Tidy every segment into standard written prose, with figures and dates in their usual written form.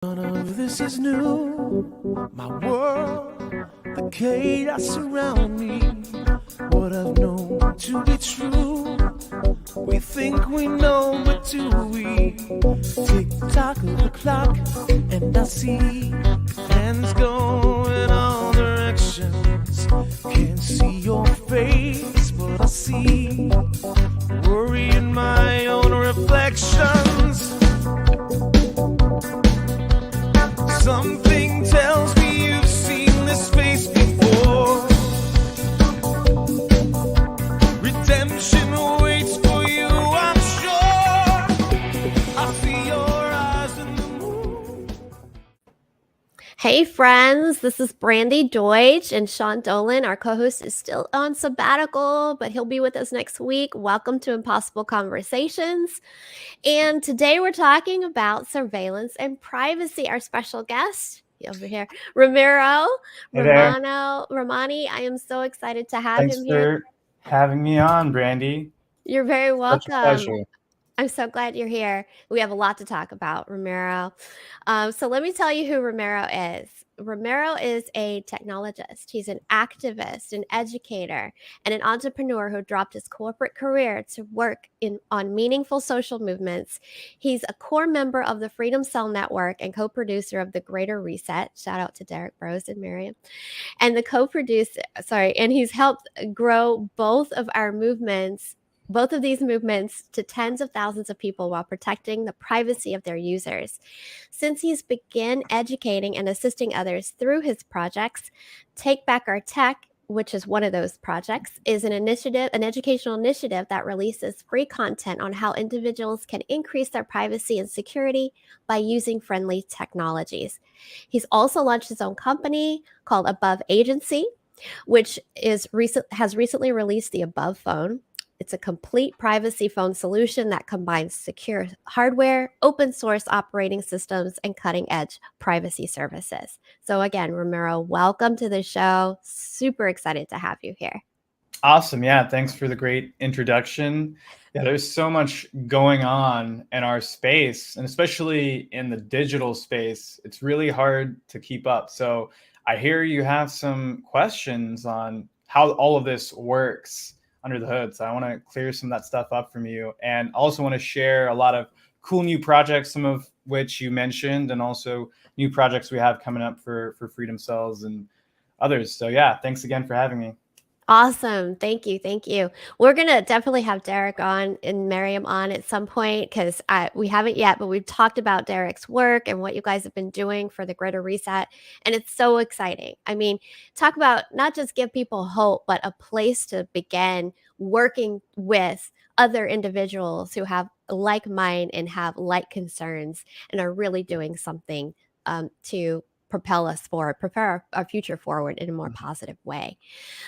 None of this is new. My world, the chaos around me, what I've known to be true. We think we know, but do we? Tick tock of the clock, and I see hands going all directions. Can't see your face, but I see worry in my own reflections. Something tells me you've seen this face before. Redemption waits for you, I'm sure. I see your eyes in the moon. Hey friends, this is Brandy Deutsch, and Sean Dolan, our co-host, is still on sabbatical, but he'll be with us next week. Welcome to Impossible Conversations. And today we're talking about surveillance and privacy. Our special guest over here, Ramerio Romani. I am so excited to have Thanks him here. for having me on, Brandy. You're very Such a welcome. pleasure. I'm so glad you're here. We have a lot to talk about, Ramerio. So let me tell you who Ramerio is. Ramerio is a technologist. He's an activist, an educator, and an entrepreneur who dropped his corporate career to work on meaningful social movements. He's a core member of the Freedom Cell Network and co-producer of The Greater Reset. Shout out to Derek Bros and Miriam. And and he's helped grow both of these movements to tens of thousands of people while protecting the privacy of their users. Since he's begun educating and assisting others through his projects, Take Back Our Tech, which is one of those projects, is an educational initiative that releases free content on how individuals can increase their privacy and security by using friendly technologies. He's also launched his own company called Above Agency, which has recently released the Above phone. It's a complete privacy phone solution that combines secure hardware, open source operating systems, and cutting edge privacy services. So again, Ramerio, welcome to the show. Super excited to have you here. Awesome. Yeah. Thanks for the great introduction. Yeah, there's so much going on in our space, and especially in the digital space. It's really hard to keep up. So I hear you have some questions on how all of this works under the hood. So I want to clear some of that stuff up from you, and also want to share a lot of cool new projects, some of which you mentioned, and also new projects we have coming up for Freedom Cells and others. So yeah, thanks again for having me. Awesome. Thank you. Thank you. We're going to definitely have Derek on and Miriam on at some point because we haven't yet, but we've talked about Derek's work and what you guys have been doing for the Greater Reset. And it's so exciting. I mean, talk about not just give people hope, but a place to begin working with other individuals who have like mind and have like concerns and are really doing something to propel us forward, prepare our future forward in a more positive way.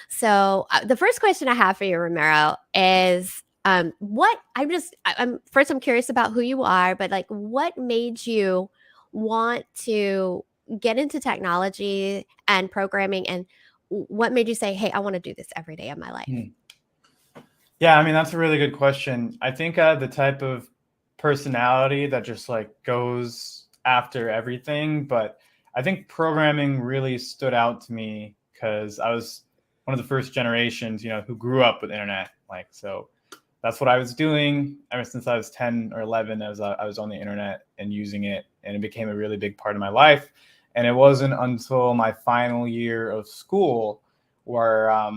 So the first question I have for you, Ramerio, is I'm curious about who you are, but like what made you want to get into technology and programming, and what made you say, hey, I want to do this every day of my life? Yeah, I mean, that's a really good question. I think I have the type of personality that just like goes after everything, but I think programming really stood out to me because I was one of the first generations, who grew up with internet. Like, so that's what I was doing ever since I was 10 or 11. I was on the internet and using it, and it became a really big part of my life. And it wasn't until my final year of school where I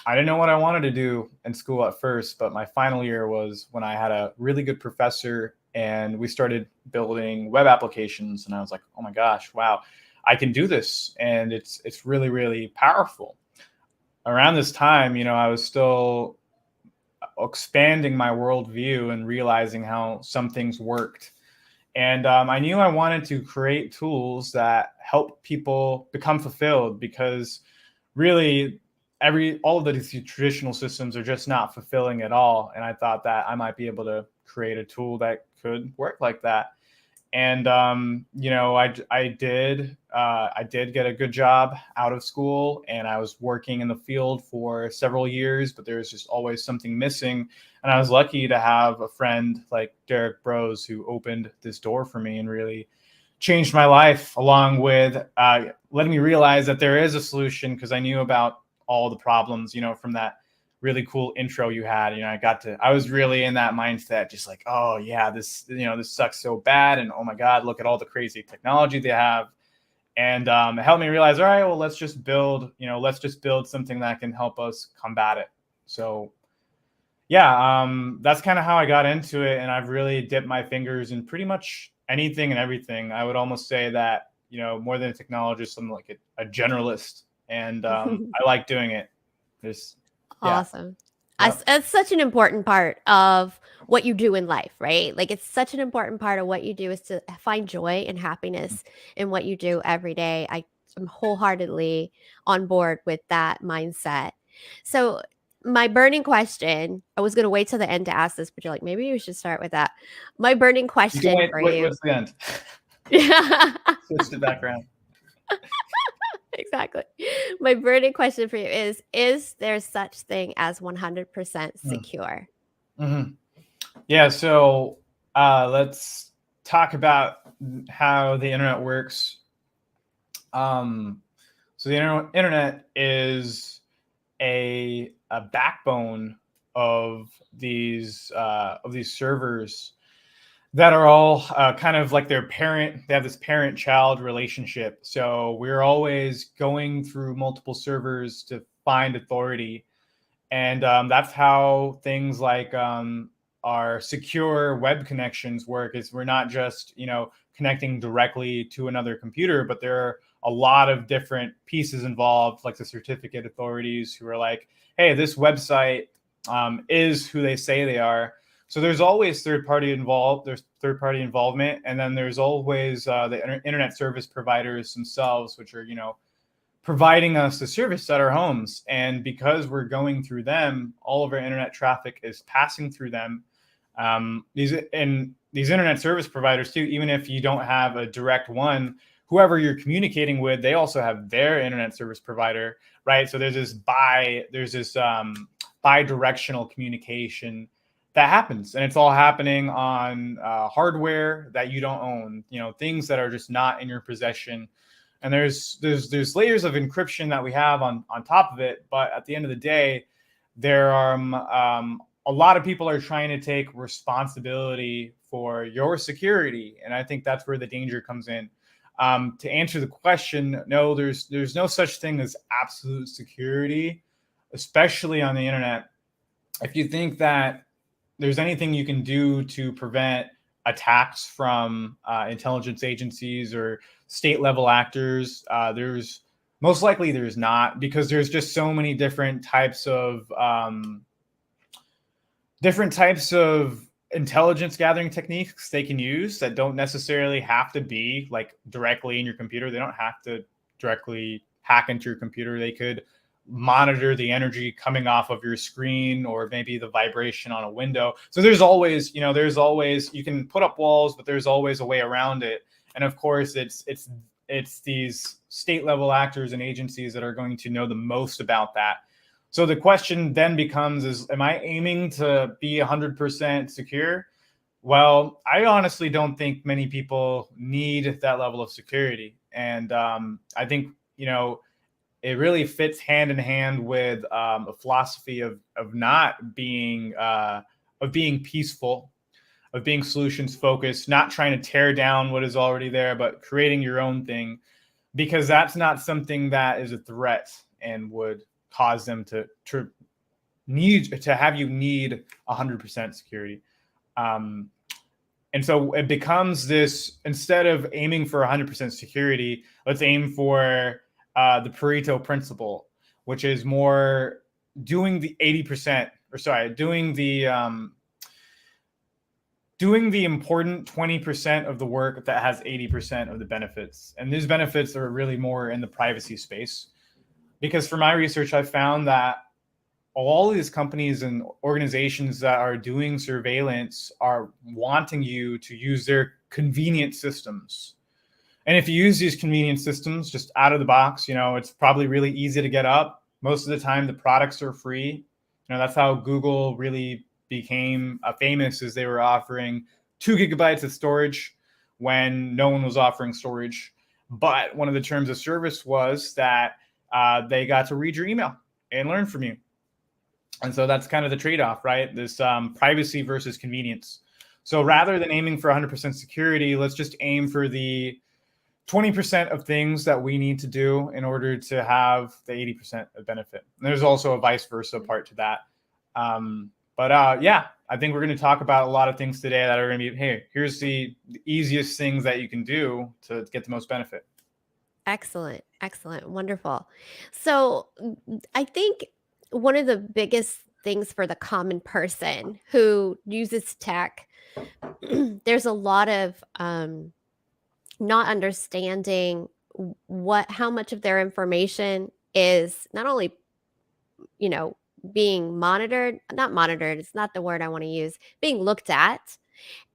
didn't know what I wanted to do in school at first, but my final year was when I had a really good professor and we started building web applications. And I was like, oh my gosh, wow, I can do this. And it's really, really powerful. Around this time, I was still expanding my worldview and realizing how some things worked. And I knew I wanted to create tools that help people become fulfilled, because really all of these traditional systems are just not fulfilling at all. And I thought that I might be able to create a tool that could work like that. And I did get a good job out of school, and I was working in the field for several years, but there was just always something missing. And I was lucky to have a friend like Derek Bros who opened this door for me and really changed my life, along with letting me realize that there is a solution, because I knew about all the problems, from that really cool intro you had. I was really in that mindset, just like, oh yeah, this sucks so bad, and oh my God, look at all the crazy technology they have. And it helped me realize, all right, well, let's just build something that can help us combat it. So yeah, that's kind of how I got into it. And I've really dipped my fingers in pretty much anything and everything. I would almost say that, more than a technologist, I'm like a generalist, and I like doing it. Awesome. Yep. It's such an important part of what you do in life, right? Like, it's such an important part of what you do is to find joy and happiness in what you do every day. I am wholeheartedly on board with that mindset. So my burning question, I was going to wait till the end to ask this, but you're like, maybe you should start with that. My burning You can question wait, for you. what's the end? Yeah. Switch to background. Exactly. My burning question for you is there such thing as 100% secure? Mm-hmm. Yeah, so let's talk about how the internet works. So the internet is a backbone of these servers that are all kind of like their parent. They have this parent-child relationship. So we're always going through multiple servers to find authority. And that's how things like our secure web connections work. Is we're not just connecting directly to another computer, but there are a lot of different pieces involved, like the certificate authorities who are like, hey, this website is who they say they are. So there's always third party involved. There's third party involvement, and then there's always the internet service providers themselves, which are providing us the service at our homes. And because we're going through them, all of our internet traffic is passing through them. These internet service providers too, even if you don't have a direct one, whoever you're communicating with, they also have their internet service provider, right? So there's this bi-directional communication that happens, and it's all happening on hardware that you don't own, things that are just not in your possession. And there's layers of encryption that we have on top of it, but at the end of the day, there are a lot of people are trying to take responsibility for your security, and I think that's where the danger comes in. To answer the question, no, there's no such thing as absolute security, especially on the internet. If you think that there's anything you can do to prevent attacks from intelligence agencies or state level actors, there's most likely there's not, because there's just so many different types of intelligence gathering techniques they can use that don't necessarily have to be like directly in your computer. They don't have to directly hack into your computer. They could monitor the energy coming off of your screen, or maybe the vibration on a window. So there's always, you can put up walls, but there's always a way around it. And of course, it's these state level actors and agencies that are going to know the most about that. So the question then becomes, am I aiming to be 100% secure? Well, I honestly don't think many people need that level of security. And I think, it really fits hand in hand with a philosophy of not being of being peaceful, of being solutions focused, not trying to tear down what is already there, but creating your own thing, because that's not something that is a threat and would cause them to have you need 100% security. And so it becomes this, instead of aiming for 100% security, let's aim for the Pareto principle, which is more doing the 80%, doing the important 20% of the work that has 80% of the benefits. And these benefits are really more in the privacy space, because for my research, I found that all these companies and organizations that are doing surveillance are wanting you to use their convenient systems. And if you use these convenient systems just out of the box, it's probably really easy to get up. Most of the time, the products are free. That's how Google really became famous, is they were offering 2 gigabytes of storage when no one was offering storage. But one of the terms of service was that they got to read your email and learn from you. And so that's kind of the trade-off, right? This privacy versus convenience. So rather than aiming for 100% security, let's just aim for the 20% of things that we need to do in order to have the 80% of benefit. And there's also a vice versa part to that. Yeah, I think we're going to talk about a lot of things today that are going to be, hey, here's the easiest things that you can do to get the most benefit. Excellent. Wonderful. So I think one of the biggest things for the common person who uses tech, there's a lot of not understanding how much of their information is not only, being monitored, not monitored, it's not the word I want to use, being looked at,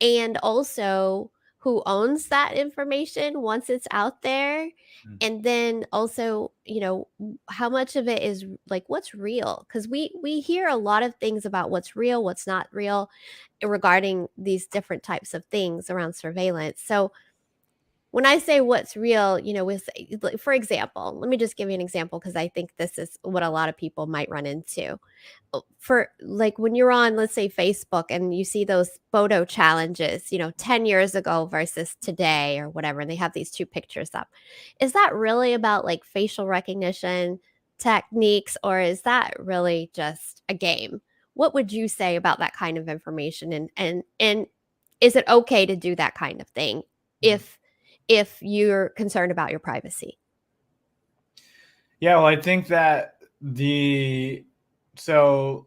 and also who owns that information once it's out there. And then also, how much of it is like what's real, because we hear a lot of things about what's real, what's not real regarding these different types of things around surveillance. So when I say what's real, with, for example, let me just give you an example, because I think this is what a lot of people might run into. For like when you're on, let's say, Facebook, and you see those photo challenges, 10 years ago versus today or whatever, and they have these two pictures up. Is that really about like facial recognition techniques, or is that really just a game? What would you say about that kind of information? And is it okay to do that kind of thing if you're concerned about your privacy? Yeah, well, I think that so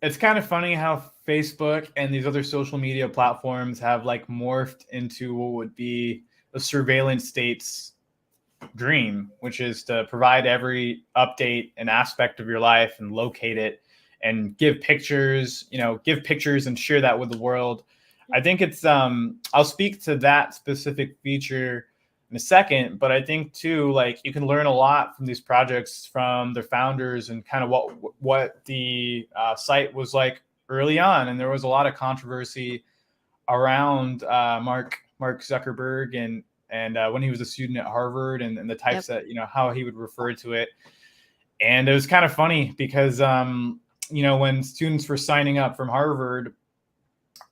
it's kind of funny how Facebook and these other social media platforms have like morphed into what would be a surveillance state's dream, which is to provide every update and aspect of your life and locate it and give pictures and share that with the world. I think it's I'll speak to that specific feature in a second, but I think too, like, you can learn a lot from these projects, from their founders, and kind of what the site was like early on. And there was a lot of controversy around Mark Zuckerberg and when he was a student at Harvard, and the types that, how he would refer to it. And it was kind of funny because when students were signing up from Harvard,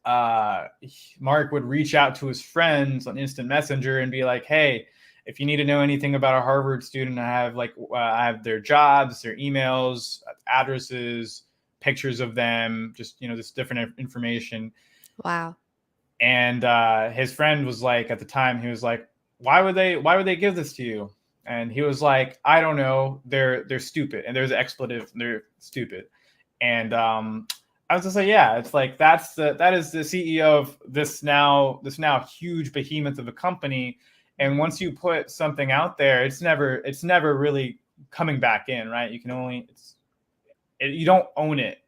Mark would reach out to his friends on Instant Messenger and be like, hey, if you need to know anything about a Harvard student, I have their jobs, their emails, addresses, pictures of them, just, this different information. Wow. And his friend was like, at the time, he was like, why would they give this to you? And he was like, I don't know, they're stupid. And there's an expletive, they're stupid. And I was just like, yeah, it's like that is the CEO of this now huge behemoth of a company. And once you put something out there, it's never really coming back in, right? You don't own it.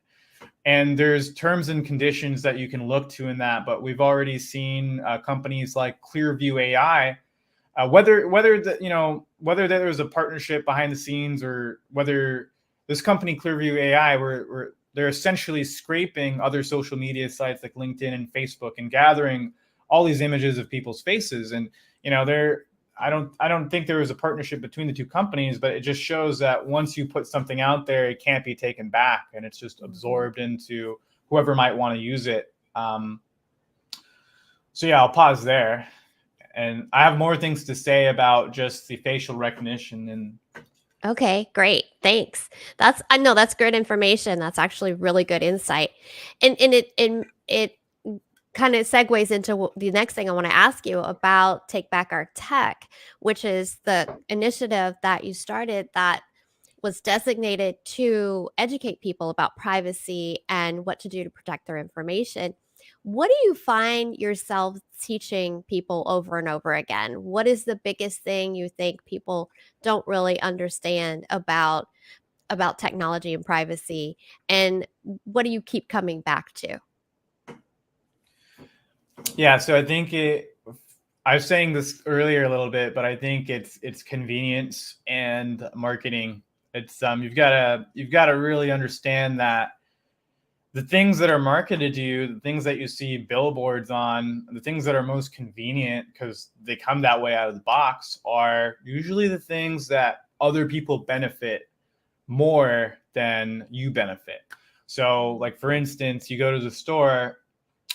And there's terms and conditions that you can look to in that. But we've already seen companies like Clearview AI, whether there was a partnership behind the scenes, or whether this company Clearview AI they're essentially scraping other social media sites like LinkedIn and Facebook and gathering all these images of people's faces. And, I don't think there was a partnership between the two companies, but it just shows that once you put something out there, it can't be taken back, and it's just absorbed into whoever might want to use it. So yeah, I'll pause there. And I have more things to say about just the facial recognition. And Okay, great. Thanks. I know that's good information. That's actually really good insight. And it kind of segues into the next thing I want to ask you about Take Back Our Tech, which is the initiative that you started that was designated to educate people about privacy and what to do to protect their information. What do you find yourself teaching people over and over again? What is the biggest thing you think people don't really understand about technology and privacy, and what do you keep coming back to? yeah, so I think I was saying this earlier a little bit, but I think it's convenience and marketing. It's you've got to really understand that the things that are marketed to you, the things that you see billboards on, the things that are most convenient because they come that way out of the box are usually the things that other people benefit more than you benefit. So like, for instance, you go to the store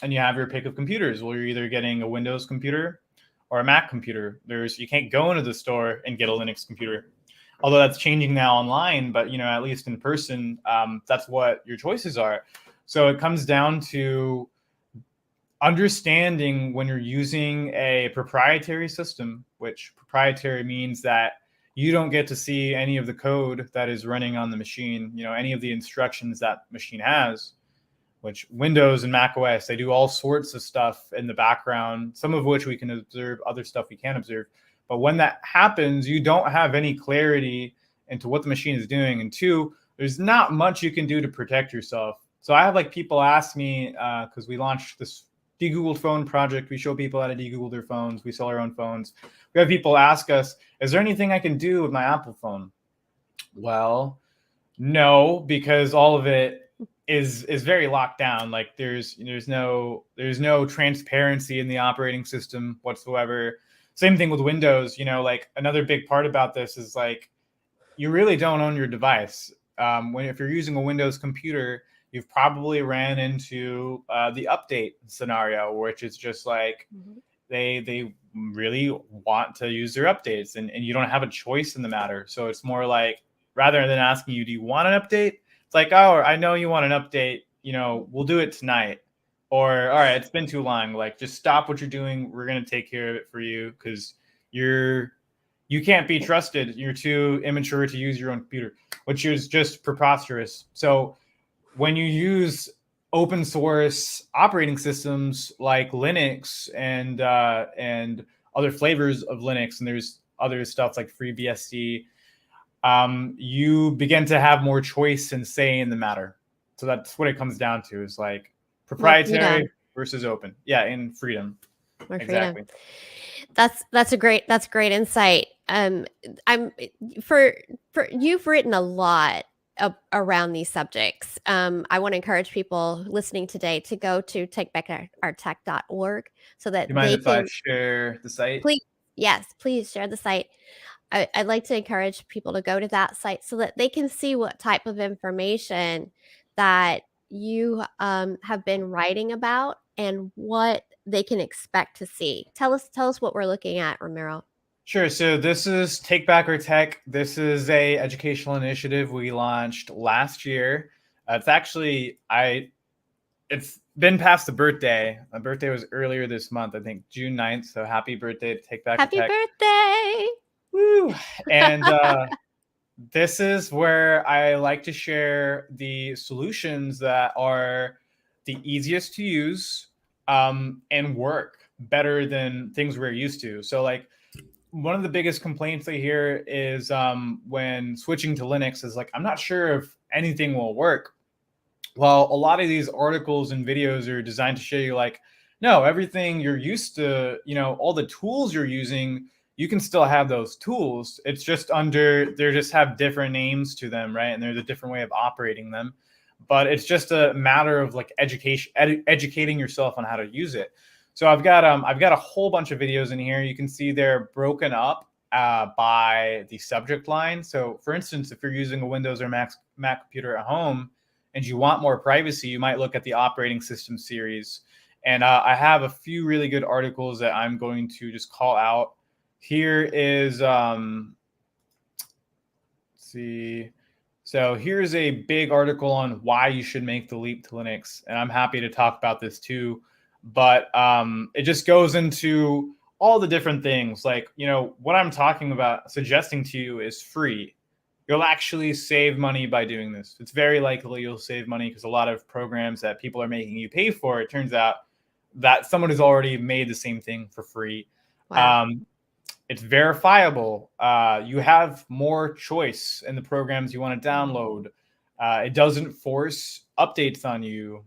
and you have your pick of computers. Well, you're either getting a Windows computer or a Mac computer. You can't go into the store and get a Linux computer. Although that's changing now online, but at least in person, that's what your choices are. So it comes down to understanding when you're using a proprietary system, which proprietary means that you don't get to see any of the code that is running on the machine, any of the instructions that machine has, which Windows and Mac OS, they do all sorts of stuff in the background, some of which we can observe, other stuff we can't observe. But when that happens, you don't have any clarity into what the machine is doing. And two, there's not much you can do to protect yourself. So I have like people ask me, because we launched this de-Googled phone project. We show people how to de-Google their phones. We sell our own phones. We have people ask us, is there anything I can do with my Apple phone? Well, no, because all of it is very locked down. Like there's no transparency in the operating system whatsoever. Same thing with Windows. Like another big part about this is like, you really don't own your device. If you're using a Windows computer, you've probably ran into the update scenario, which is just like they really want to use their updates, and you don't have a choice in the matter. So it's more like, rather than asking you, do you want an update? It's like, oh, I know you want an update. We'll do it tonight. Or, all right, it's been too long. Like, just stop what you're doing. We're going to take care of it for you because you can't be trusted. You're too immature to use your own computer, which is just preposterous. So when you use open source operating systems like Linux and other flavors of Linux, and there's other stuff like FreeBSD, you begin to have more choice and say in the matter. So that's what it comes down to, is like proprietary versus open. Yeah, and freedom. More exactly. freedom. That's great insight. For you've written a lot around these subjects. I want to encourage people listening today to go to takebackourtech.org so that Do you mind they if I share the site? Please share the site. I'd like to encourage people to go to that site so that they can see what type of information that you have been writing about and what they can expect to see. Tell us what we're looking at, Ramiro. Sure. So this is Take Back Our Tech. This is a educational initiative we launched last year. It's been past the birthday. My birthday was earlier this month, I think June 9th. So happy birthday to Take Back Our Tech. Happy birthday! Woo! And this is where I like to share the solutions that are the easiest to use and work better than things we're used to. So like, one of the biggest complaints I hear is when switching to Linux is like, I'm not sure if anything will work. Well, a lot of these articles and videos are designed to show you like, no, everything you're used to, all the tools you're using, you can still have those tools. It's just they just have different names to them, right? And there's a different way of operating them. But it's just a matter of like educating yourself on how to use it. So I've got a whole bunch of videos in here. You can see they're broken up by the subject line. So for instance, if you're using a Windows or Mac computer at home and you want more privacy, you might look at the operating system series. And I have a few really good articles that I'm going to just call out. Here is, let's see. So here's a big article on why you should make the leap to Linux. And I'm happy to talk about this too. But it just goes into all the different things. Like, what I'm talking about, suggesting to you is free. You'll actually save money by doing this. It's very likely you'll save money because a lot of programs that people are making you pay for, it turns out that someone has already made the same thing for free. Wow. It's verifiable. You have more choice in the programs you want to download. It doesn't force updates on you.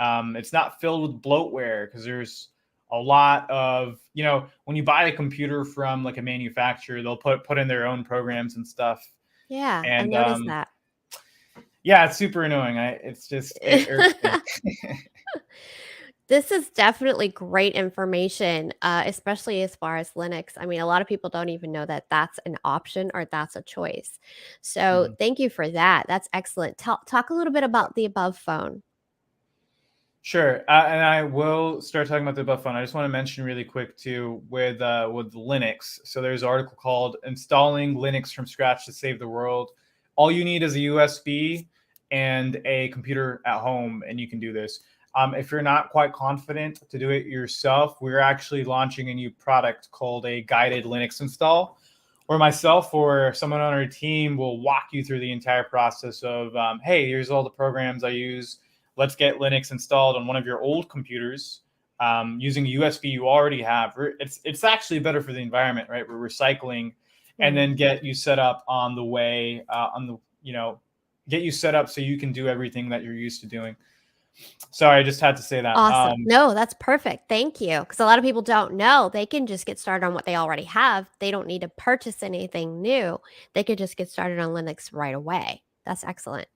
It's not filled with bloatware because there's a lot of, when you buy a computer from like a manufacturer, they'll put in their own programs and stuff. Yeah, And I noticed that. Yeah, it's super annoying. It's just, it irks me. This is definitely great information, especially as far as Linux. I mean, a lot of people don't even know that that's an option or that's a choice. So Mhm. thank you for that. That's excellent. Talk a little bit about the above phone. Sure, and I will start talking about the above phone. I just want to mention really quick too with Linux. So there's an article called "Installing Linux from Scratch to Save the World." All you need is a USB and a computer at home, and you can do this. If you're not quite confident to do it yourself, we're actually launching a new product called a guided Linux install, where myself or someone on our team will walk you through the entire process of, hey, here's all the programs I use. Let's get Linux installed on one of your old computers using a USB you already have. It's actually better for the environment, right? We're recycling, and Mm. then get you set up on the way on the get you set up so you can do everything that you're used to doing. Sorry, I just had to say that. Awesome. No, that's perfect. Thank you. Because a lot of people don't know they can just get started on what they already have. They don't need to purchase anything new. They could just get started on Linux right away. That's excellent.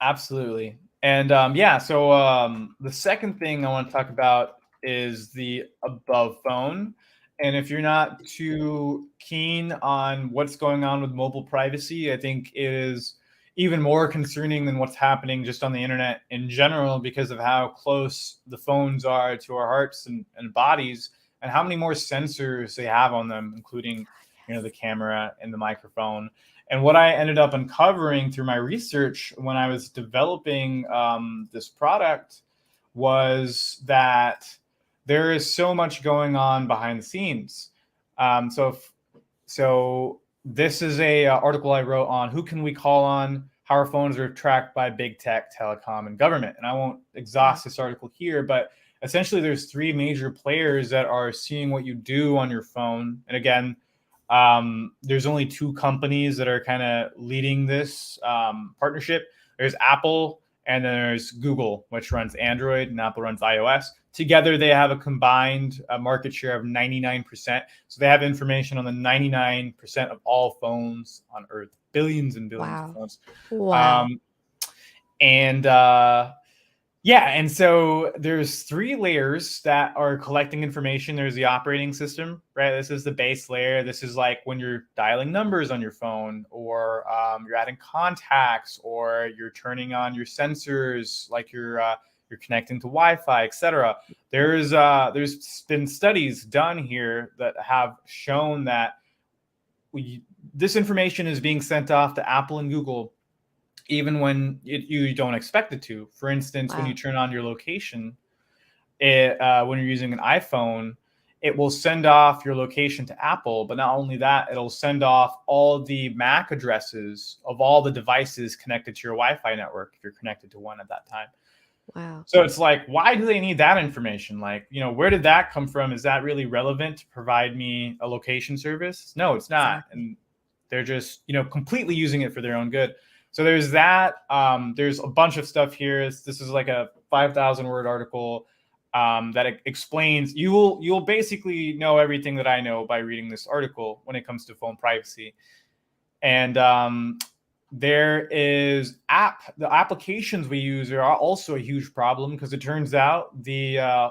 Absolutely. And yeah, so the second thing I want to talk about is the above phone. And if you're not too keen on what's going on with mobile privacy, I think it is even more concerning than what's happening just on the internet in general because of how close the phones are to our hearts and bodies, and how many more sensors they have on them, including the camera and the microphone. And what I ended up uncovering through my research when I was developing this product was that there is so much going on behind the scenes. So this is a article I wrote on who can we call on, how our phones are tracked by big tech, telecom, and government. And I won't Wow. exhaust this article here, but essentially there's three major players that are seeing what you do on your phone. And again, there's only two companies that are kind of leading this partnership. There's Apple and then there's Google, which runs Android, and Apple runs iOS. Together, they have a combined market share of 99%. So they have information on the 99% of all phones on Earth, billions and billions of Wow. phones. Wow. Um, and yeah, and so there's three layers that are collecting information. There's the operating system, right? This is the base layer. This is like when you're dialing numbers on your phone, or you're adding contacts, or you're turning on your sensors, like you're connecting to Wi-Fi, etc. There's been studies done here that have shown that this information is being sent off to Apple and Google even when you don't expect it to. For instance, when you Wow. turn on your location, when you're using an iPhone, it will send off your location to Apple. But not only that, it'll send off all the MAC addresses of all the devices connected to your Wi-Fi network if you're connected to one at that time. Wow. So it's like, why do they need that information? Like, where did that come from? Is that really relevant to provide me a location service? No, it's not. Exactly. And they're just, completely using it for their own good. So there's that. There's a bunch of stuff here. This is like a 5,000 word article that explains. You'll basically know everything that I know by reading this article when it comes to phone privacy. And there is the applications we use are also a huge problem, because it turns out the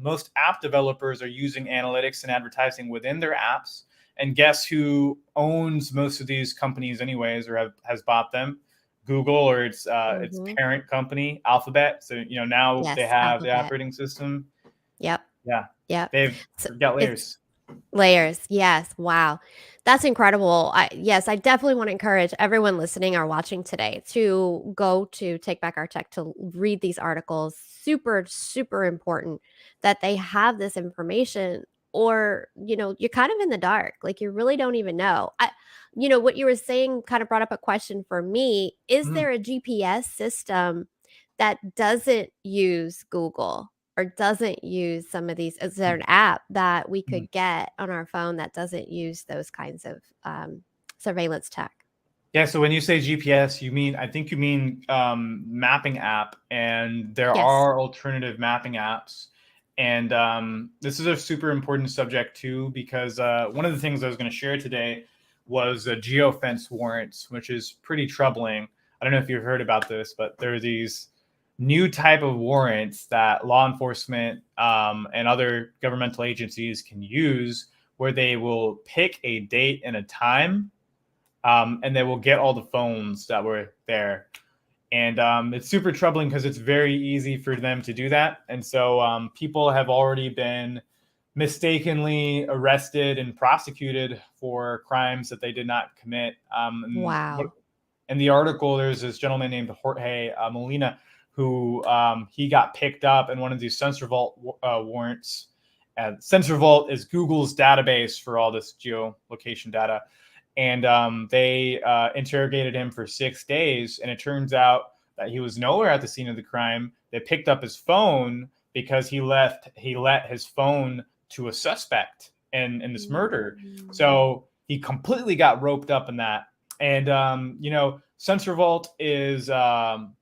most app developers are using analytics and advertising within their apps. And guess who owns most of these companies anyways, or has bought them? Google, or its Mm-hmm. parent company, Alphabet. So now they Yes. have the Alphabet. operating system. Yep. Yeah, Yep. they've So got it's layers. layers. Yes. Wow. That's incredible. Yes, I definitely want to encourage everyone listening or watching today to go to Take Back Our Tech to read these articles. Super, super important that they have this information, or, you're kind of in the dark. Like, you really don't even know. What you were saying kind of brought up a question for me. Is Mhm. there a GPS system that doesn't use Google? Or doesn't use some of these? Is there an app that we Mhm. could get on our phone that doesn't use those kinds of surveillance tech? Yeah, so when you say GPS, I think you mean mapping app, and there Yes. are alternative mapping apps. And this is a super important subject too, because one of the things I was going to share today was geofence warrants, which is pretty troubling. I don't know if you've heard about this, but there are these new type of warrants that law enforcement and other governmental agencies can use, where they will pick a date and a time, and they will get all the phones that were there. And it's super troubling because it's very easy for them to do that. And so people have already been mistakenly arrested and prosecuted for crimes that they did not commit. Wow. In the article, there's this gentleman named Jorge Molina who he got picked up in one of these Sensor Vault warrants. Sensor Vault is Google's database for all this geolocation data. And they interrogated him for 6 days, and it turns out that he was nowhere at the scene of the crime. They picked up his phone because he let his phone to a suspect in this murder. So he completely got roped up in that. And Sensor Vault is an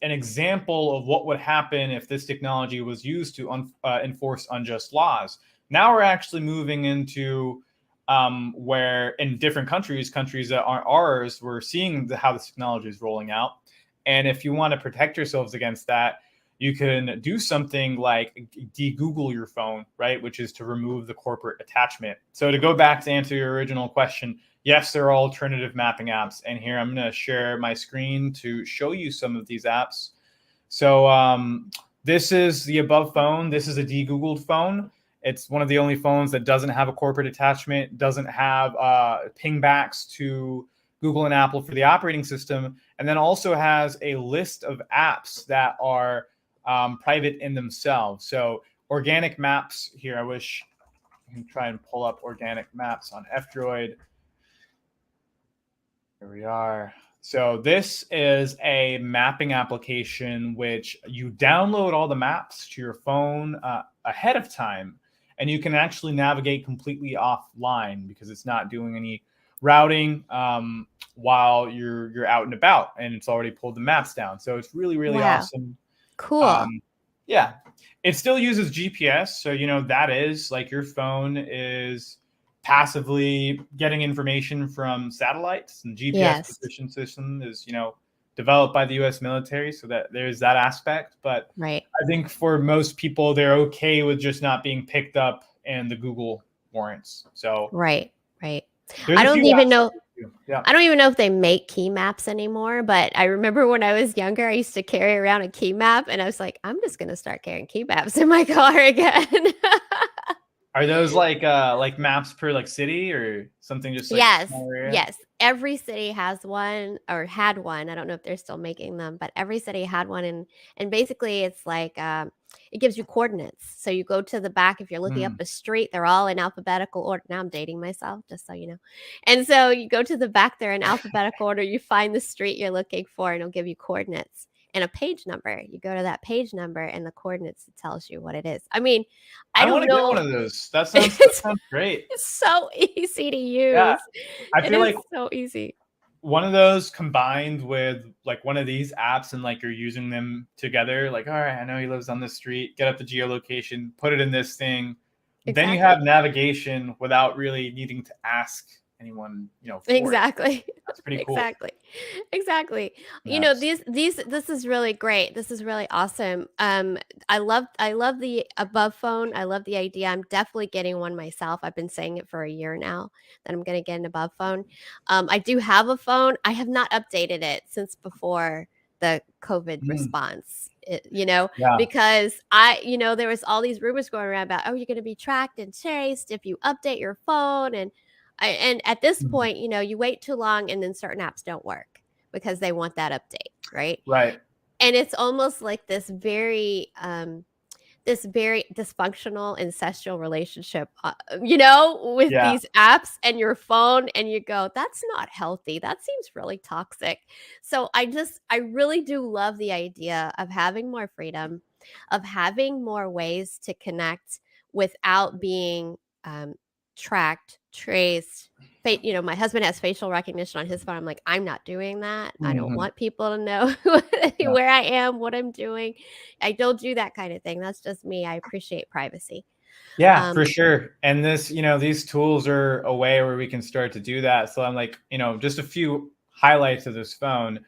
example of what would happen if this technology was used to enforce unjust laws. Now we're actually moving into where in different countries that aren't ours, we're seeing how this technology is rolling out. And if you want to protect yourselves against that, you can do something like de-Google your phone, right? Which is to remove the corporate attachment. So to go back to answer your original question, yes, there are alternative mapping apps. And here I'm going to share my screen to show you some of these apps. So this is the above phone. This is a de-Googled phone. It's one of the only phones that doesn't have a corporate attachment, doesn't have pingbacks to Google and Apple for the operating system, and then also has a list of apps that are private in themselves. So organic maps here, I wish I can try and pull up organic maps on F-Droid. Here we are. So this is a mapping application which you download all the maps to your phone ahead of time. And you can actually navigate completely offline because it's not doing any routing while you're out and about, and it's already pulled the maps down. So it's really, really awesome. Cool. Yeah, it still uses GPS. So, that is like your phone is passively getting information from satellites, and GPS position system is, developed by the U.S. military. So that there's that aspect. But right. I think for most people, they're okay with just not being picked up in the Google warrants. So right. I don't even know. Yeah. I don't even know if they make key maps anymore, but I remember when I was younger, I used to carry around a key map, and I was like, I'm just going to start carrying key maps in my car again. Are those like maps per like city or something? Just like yes. Every city has one or had one. I don't know if they're still making them, but every city had one, and basically it's like it gives you coordinates. So you go to the back if you're looking up a street. They're all in alphabetical order. Now I'm dating myself, just so you know. And so you go to the back there in alphabetical order. You find the street you're looking for, and it'll give you coordinates and a page number. You go to that page number and the coordinates, it tells you what it is. I mean, I don't know. Get one of those. That sounds great. It's so easy to use. Yeah. I feel like so easy. One of those combined with like one of these apps, and like you're using them together, like, all right, I know he lives on this street, get up the geolocation, put it in this thing. Exactly. Then you have navigation without really needing to ask anyone, exactly. That's pretty cool. Exactly. Nice. This is really great. This is really awesome. I love the above phone. I love the idea. I'm definitely getting one myself. I've been saying it for a year now that I'm going to get an above phone. I do have a phone. I have not updated it since before the COVID response. Because there was all these rumors going around about, you're going to be tracked and traced if you update your phone, and at this point, you wait too long and then certain apps don't work because they want that update, right? Right. And it's almost like this very dysfunctional ancestral relationship, with these apps and your phone, and you go, that's not healthy. That seems really toxic. So I really do love the idea of having more freedom, of having more ways to connect without being tracked, traced. My husband has facial recognition on his phone. I'm like, I'm not doing that. I don't want people to know where I am, what I'm doing. I don't do that kind of thing. That's just me. I appreciate privacy. Yeah, for sure. And this, these tools are a way where we can start to do that. So I'm like, just a few highlights of this phone,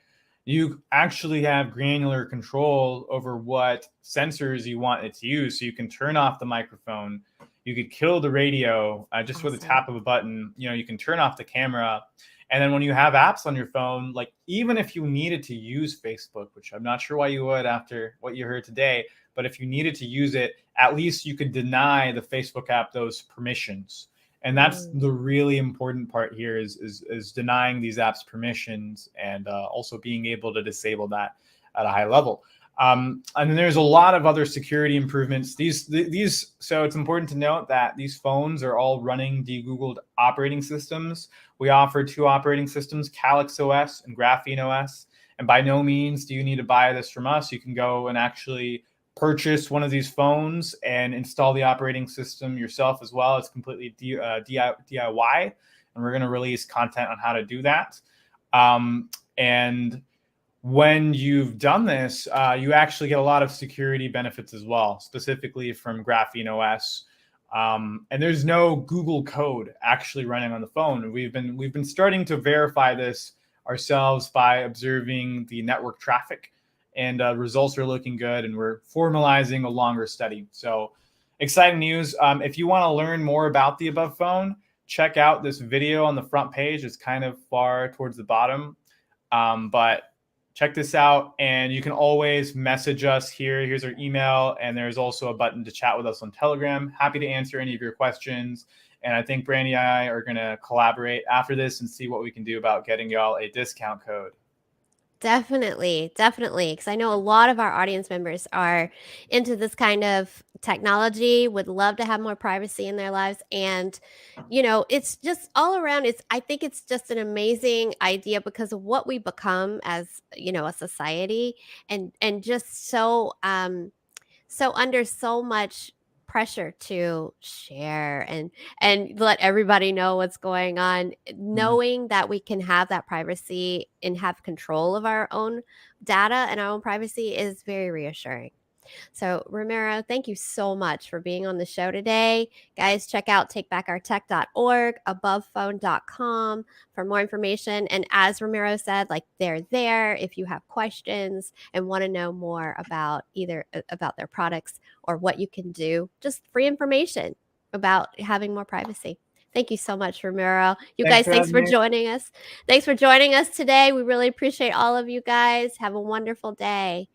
you actually have granular control over what sensors you want it to use. So you can turn off the microphone, you could kill the radio just with a tap of a button. You know, you can turn off the camera. And then when you have apps on your phone, like even if you needed to use Facebook, which I'm not sure why you would after what you heard today, but if you needed to use it, at least you could deny the Facebook app those permissions. And that's the really important part here is denying these apps permissions and also being able to disable that at a high level. And then there's a lot of other security improvements. So it's important to note that these phones are all running de-Googled operating systems. We offer 2 operating systems, Calyx OS and Graphene OS. And by no means do you need to buy this from us. You can go and actually purchase one of these phones and install the operating system yourself as well. It's completely DIY, and we're going to release content on how to do that. And when you've done this, you actually get a lot of security benefits as well, specifically from Graphene OS. And there's no Google code actually running on the phone. We've been starting to verify this ourselves by observing the network traffic, and results are looking good, and we're formalizing a longer study. So exciting news. If you want to learn more about the above phone, check out this video on the front page. It's kind of far towards the bottom, but check this out, and you can always message us here. Here's our email, and there's also a button to chat with us on Telegram. Happy to answer any of your questions. And I think Brandy and I are going to collaborate after this and see what we can do about getting y'all a discount code. Definitely, definitely. Because I know a lot of our audience members are into this kind of technology, would love to have more privacy in their lives. And, you know, it's just all around. I think it's just an amazing idea because of what we become as, you know, a society, and just so under so much pressure to share and let everybody know what's going on. Knowing that we can have that privacy and have control of our own data and our own privacy is very reassuring. So, Ramiro, thank you so much for being on the show today. Guys, check out takebackourtech.org, abovephone.com for more information. And as Ramiro said, like, they're there if you have questions and want to know more about either about their products or what you can do, just free information about having more privacy. Thank you so much, Ramiro. Thanks for joining us. Thanks for joining us today. We really appreciate all of you guys. Have a wonderful day.